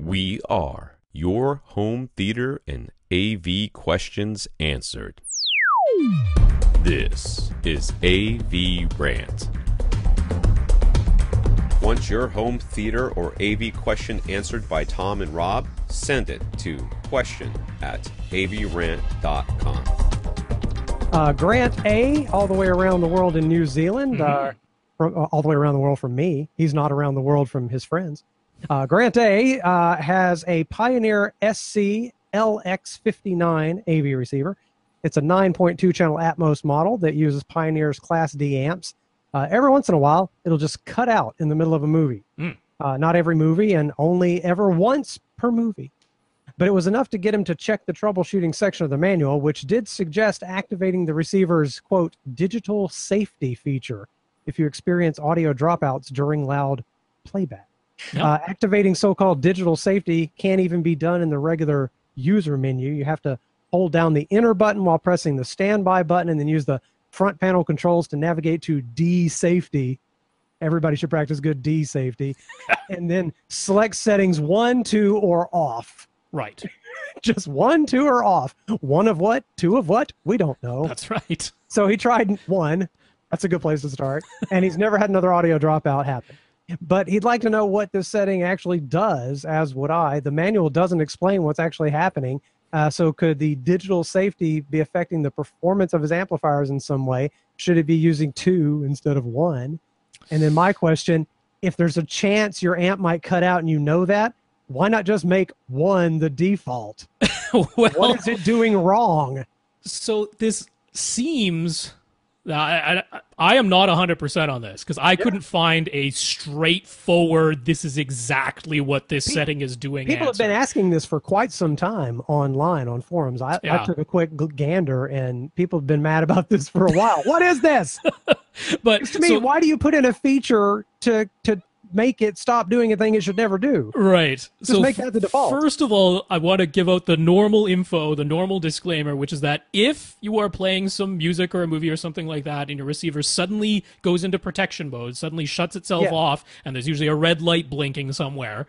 We are your home theater and AV questions answered. This is AVRant. Want your home theater or AV question answered by Tom and Rob? Send it to question@avrant.com. Grant A, all the way around the world in New Zealand, all the way around the world from me. He's not around the world from his friends. Grant A has a Pioneer SC LX59 AV receiver. It's a 9.2 channel Atmos model that uses Pioneer's Class D amps. Every once in a while, it'll just cut out in the middle of a movie. Not every movie, and only ever once per movie. But it was enough to get him to check the troubleshooting section of the manual, which did suggest activating the receiver's, quote, digital safety feature if you experience audio dropouts during loud playback. Yep. Activating so-called digital safety can't even be done in the regular user menu. You have to hold down the enter button while pressing the standby button and then use the front panel controls to navigate to D safety. Everybody should practice good D safety. And then select settings 1, 2, or off. Right. Just 1, 2, or off. 1 of what? 2 of what? We don't know. That's right. So he tried 1. That's a good place to start. And he's never had another audio dropout happen. But he'd like to know what this setting actually does, as would I. The manual doesn't explain what's actually happening. So could the digital safety be affecting the performance of his amplifiers in some way? Should it be using 2 instead of 1? And then my question, if there's a chance your amp might cut out and you know that, why not just make 1 the default? Well, what is it doing wrong? So this seems... I am not 100% on this because I couldn't find a straightforward, this is exactly what this setting is doing. People have been asking this for quite some time online on forums. I took a quick gander and people have been mad about this for a while. What is this? But to me, why do you put in a feature to make it stop doing a thing it should never do? Right. Just make that the default. First of all, I want to give out the normal info, the normal disclaimer, which is that if you are playing some music or a movie or something like that and your receiver suddenly goes into protection mode, suddenly shuts itself off, and there's usually a red light blinking somewhere,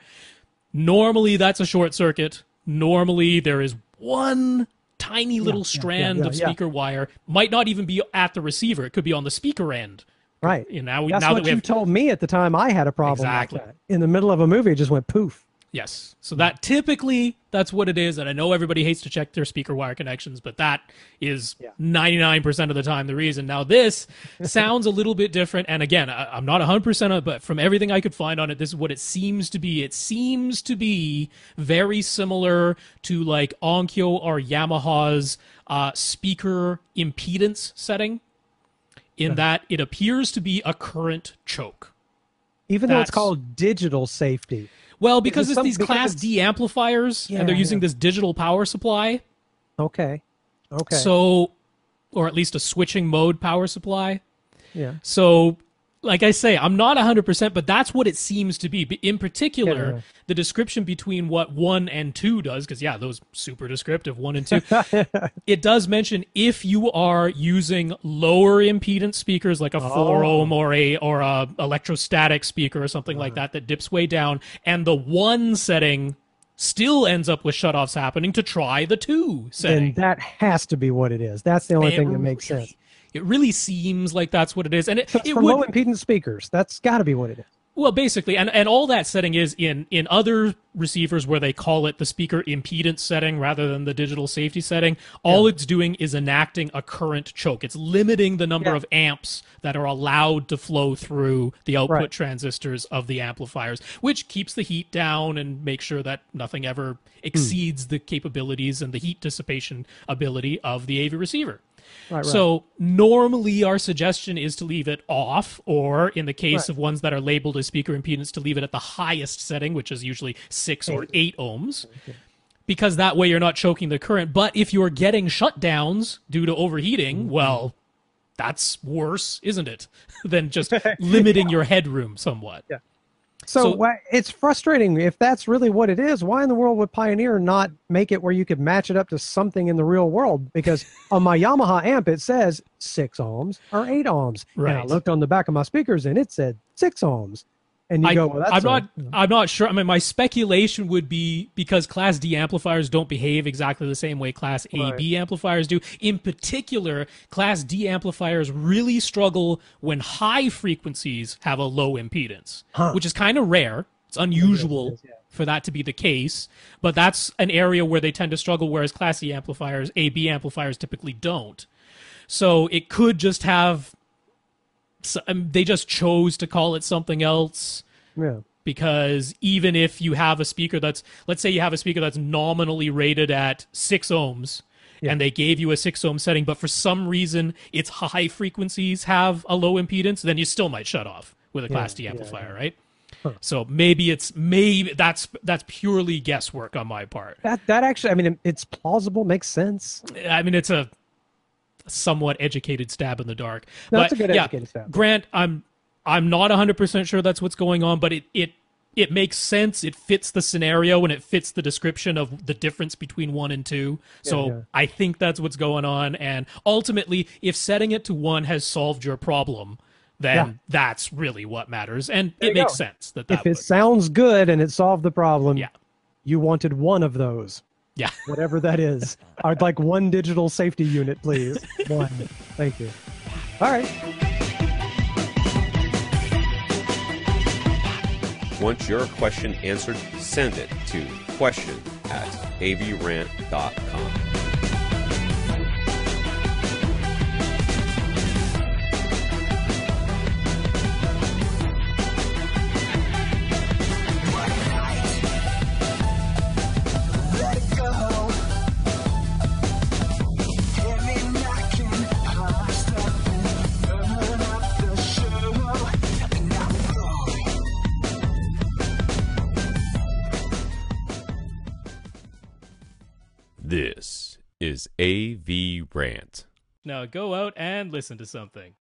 normally that's a short circuit. Normally there is one tiny little strand of speaker wire, might not even be at the receiver. It could be on the speaker end. Right. That's now what you told me at the time I had a problem like that. In the middle of a movie, it just went poof. Yes. So that typically, that's what it is. And I know everybody hates to check their speaker wire connections, but that is 99% of the time the reason. Now, this sounds a little bit different. And again, I'm not 100% on it, but from everything I could find on it, this is what it seems to be. It seems to be very similar to like Onkyo or Yamaha's speaker impedance setting, in that it appears to be a current choke. Even though it's called digital safety. Well, because it's these Class D amplifiers, and they're using this digital power supply. Okay. So, or at least a switching mode power supply. Yeah. So, like I say, I'm not 100%, but that's what it seems to be. In particular, the description between what 1 and 2 does, because, those super descriptive, 1 and 2. It does mention if you are using lower impedance speakers, like a 4 ohm or a electrostatic speaker or something like that dips way down, and the 1 setting still ends up with shutoffs happening, to try the 2 setting. And that has to be what it is. That's the only thing that makes sense. It really seems like that's what it is. And it for low impedance speakers, that's got to be what it is. Well, basically, and all that setting is in other receivers where they call it the speaker impedance setting rather than the digital safety setting, all it's doing is enacting a current choke. It's limiting the number of amps that are allowed to flow through the output transistors of the amplifiers, which keeps the heat down and makes sure that nothing ever exceeds the capabilities and the heat dissipation ability of the AV receiver. So normally our suggestion is to leave it off, or in the case of ones that are labeled as speaker impedance, to leave it at the highest setting, which is usually 6 or 8 ohms, because that way you're not choking the current. But if you're getting shutdowns due to overheating, well, that's worse, isn't it, than just limiting your headroom somewhat. So it's frustrating. If that's really what it is, why in the world would Pioneer not make it where you could match it up to something in the real world? Because on my Yamaha amp, it says 6 ohms or 8 ohms. And I looked on the back of my speakers and it said 6 ohms. and you go, well, that's I'm not sure. I mean, my speculation would be because Class D amplifiers don't behave exactly the same way Class AB amplifiers do. In particular, Class D amplifiers really struggle when high frequencies have a low impedance, which is kind of rare. It's unusual for that to be the case, but that's an area where they tend to struggle, whereas Class E amplifiers, AB amplifiers typically don't. So it could just have... they just chose to call it something else. Yeah. Because even if you have a speaker that's, let's say you have a speaker that's nominally rated at 6 ohms, and they gave you a 6 ohm setting, but for some reason its high frequencies have a low impedance, then you still might shut off with a Class D amplifier, right? Huh. So maybe that's purely guesswork on my part. That actually, I mean, it's plausible, makes sense. I mean, it's a somewhat educated stab in the dark. No, that's a good educated stab. Grant, I'm not 100% sure that's what's going on, but it makes sense. It fits the scenario and it fits the description of the difference between 1 and 2. So I think that's what's going on. And ultimately, if setting it to 1 has solved your problem, then that's really what matters. And it makes sense that if it sounds good and it solved the problem, you wanted one of those. Yeah. Whatever that is. I'd like one digital safety unit, please. One. Thank you. All right. Want your question answered? Send it to question@avrant.com. This is AVRant. Now go out and listen to something.